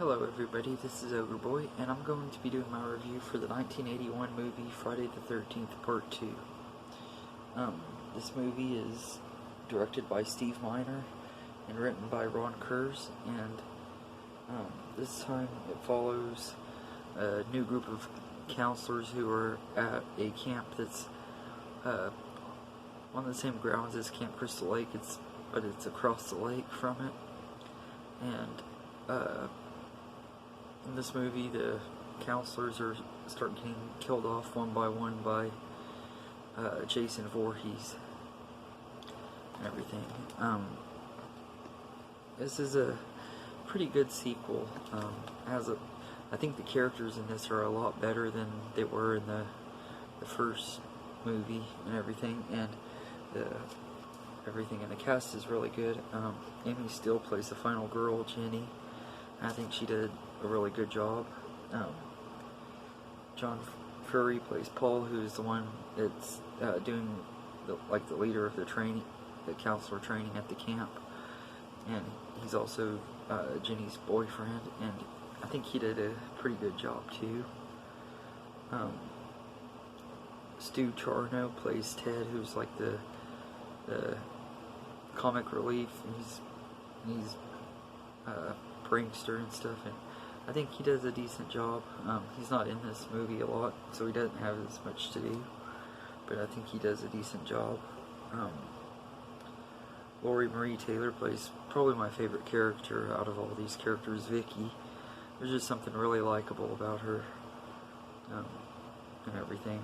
Hello everybody, this is Ogre Boy, and I'm going to be doing my review for the 1981 movie Friday the 13th Part 2. This movie is directed by Steve Miner and written by Ron Kurz, and this time it follows a new group of counselors who are at a camp that's on the same grounds as Camp Crystal Lake, but it's across the lake from it, and in this movie, the counselors start getting killed off one by one by Jason Voorhees and everything. This is a pretty good sequel. I think the characters in this are a lot better than they were in the first movie and everything, and everything in the cast is really good. Amy Steele plays the final girl, Jenny. I think she did a really good job. John Fury plays Paul, who's the one that's doing the leader of the counselor training at the camp, and he's also Jenny's boyfriend, and I think he did a pretty good job too. Stu Charno plays Ted, who's like the comic relief, and he's prankster and stuff, and I think he does a decent job. He's not in this movie a lot, so he doesn't have as much to do, but I think he does a decent job. Laurie Marie Taylor plays probably my favorite character out of all these characters, Vicky. There's just something really likable about her, and everything.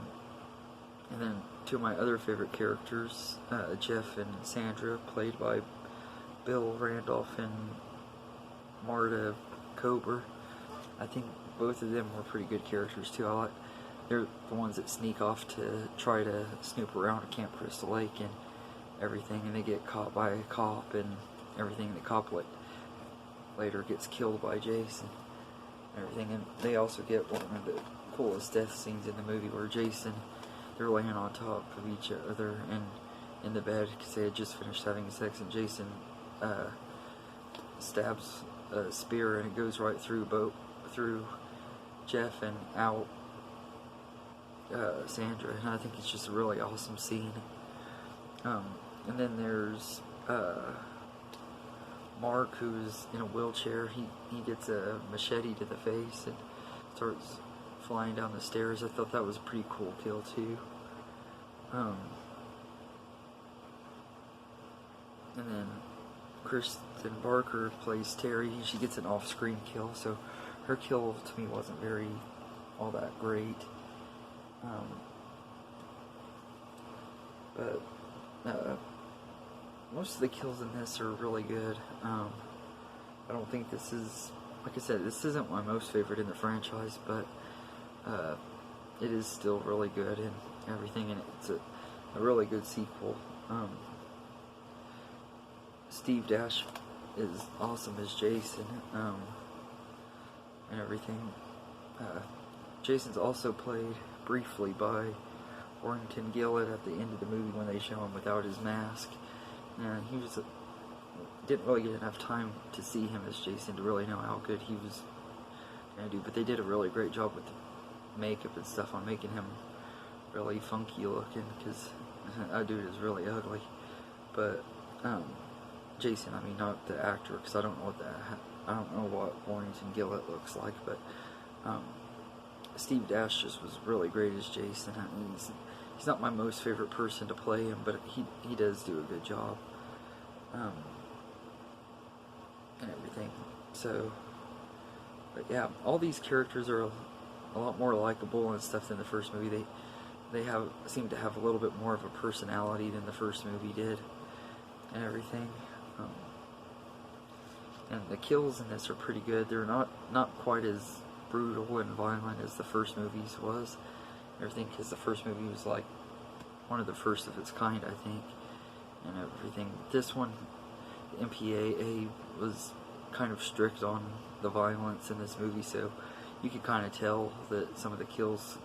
And then two of my other favorite characters, Jeff and Sandra, played by Bill Randolph and Marta Kober. I think both of them were pretty good characters too. They're the ones that sneak off to try to snoop around at Camp Crystal Lake and everything, and they get caught by a cop and everything. The cop later gets killed by Jason and everything, and they also get one of the coolest death scenes in the movie where they're laying on top of each other and in the bed because they had just finished having sex, and Jason stabs a spear and it goes right through Jeff and out Sandra, and I think it's just a really awesome scene. And then there's Mark, who's in a wheelchair. He gets a machete to the face and starts flying down the stairs. I thought that was a pretty cool kill too. And then Kristen Barker plays Terry. She gets an off-screen kill, so her kill to me wasn't all that great. But most of the kills in this are really good. I don't think this is, like I said, this isn't my most favorite in the franchise, but it is still really good and everything, and it's a really good sequel. Steve Dash is awesome as Jason, and everything. Jason's also played briefly by Warrington Gillett at the end of the movie when they show him without his mask, and he didn't really get enough time to see him as Jason to really know how good he was gonna do, but they did a really great job with the makeup and stuff on making him really funky looking, because that dude is really ugly. But Jason, I mean, not the actor, because I don't know what Warrington Gillett looks like, but Steve Dash just was really great as Jason. I mean, he's not my most favorite person to play him, but he does do a good job, and everything. So, but yeah, all these characters are a lot more likable and stuff than the first movie. They seem to have a little bit more of a personality than the first movie did, and everything. And the kills in this are pretty good. They're not quite as brutal and violent as the first movie's was, and everything, because the first movie was like one of the first of its kind, I think, and everything. This one, the MPAA was kind of strict on the violence in this movie, so you could kind of tell that some of the kills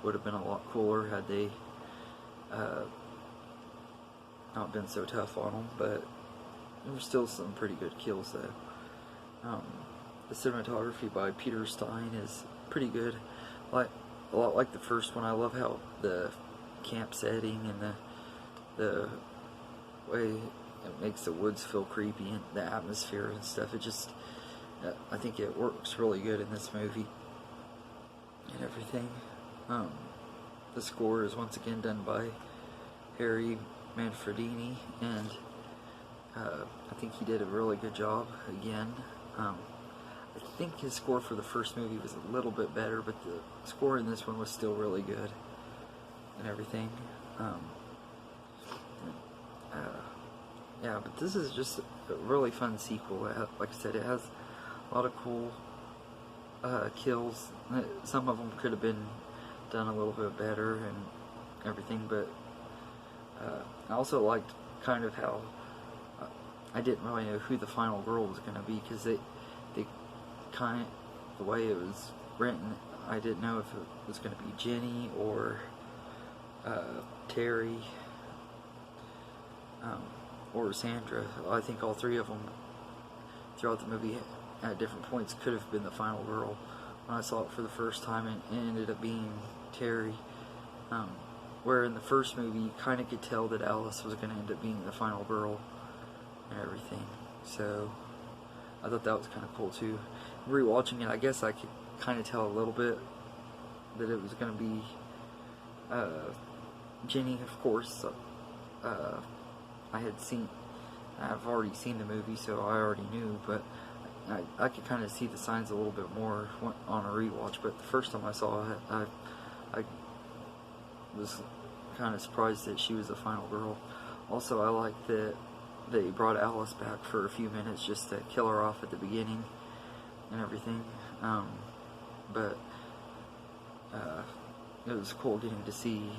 would have been a lot cooler had they not been so tough on them, but there were still some pretty good kills though. The cinematography by Peter Stein is pretty good, like a lot like the first one. I love how the camp setting and the way it makes the woods feel creepy and the atmosphere and stuff. It just, I think it works really good in this movie and everything. The score is once again done by Harry Manfredini, and I think he did a really good job again. I think his score for the first movie was a little bit better, but the score in this one was still really good and everything. Yeah, but this is just a really fun sequel. Like I said, it has a lot of cool kills. Some of them could have been done a little bit better and everything, but I also liked kind of how I didn't really know who the final girl was going to be, because they kind of, the way it was written, I didn't know if it was going to be Jenny or Terry or Sandra. I think all three of them throughout the movie at different points could have been the final girl. When I saw it for the first time, it ended up being Terry. Where in the first movie you kind of could tell that Alice was going to end up being the final girl and everything. So I thought that was kind of cool too. Rewatching it, I guess I could kind of tell a little bit that it was going to be Jenny, of course. I've already seen the movie, so I already knew, but I could kind of see the signs a little bit more on a rewatch. But the first time I saw it, I was kind of surprised that she was the final girl. Also, I like that they brought Alice back for a few minutes just to kill her off at the beginning and everything. But it was cool getting to see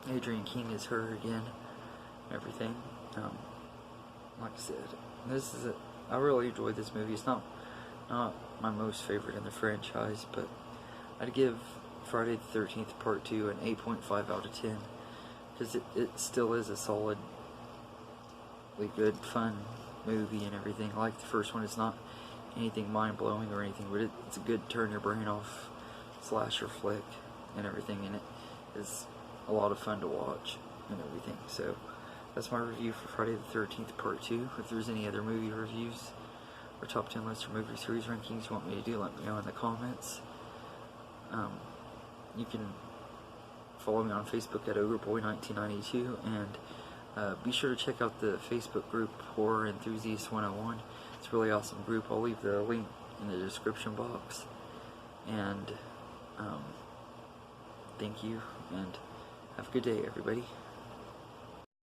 Adrienne King as her again and everything. Like I said, I really enjoyed this movie. It's not my most favorite in the franchise, but I'd give Friday the 13th Part 2 an 8.5 out of 10, because it still is a solidly good, fun movie and everything. Like the first one, it's not anything mind-blowing or anything, but it's a good turn-your-brain-off slasher flick and everything, and it is a lot of fun to watch and everything. So that's my review for Friday the 13th Part 2. If there's any other movie reviews or top 10 lists or movie series rankings you want me to do, let me know in the comments. You can follow me on Facebook at OgreBoy1992, and be sure to check out the Facebook group Horror Enthusiast 101. It's a really awesome group. I'll leave the link in the description box. And thank you, and have a good day, everybody.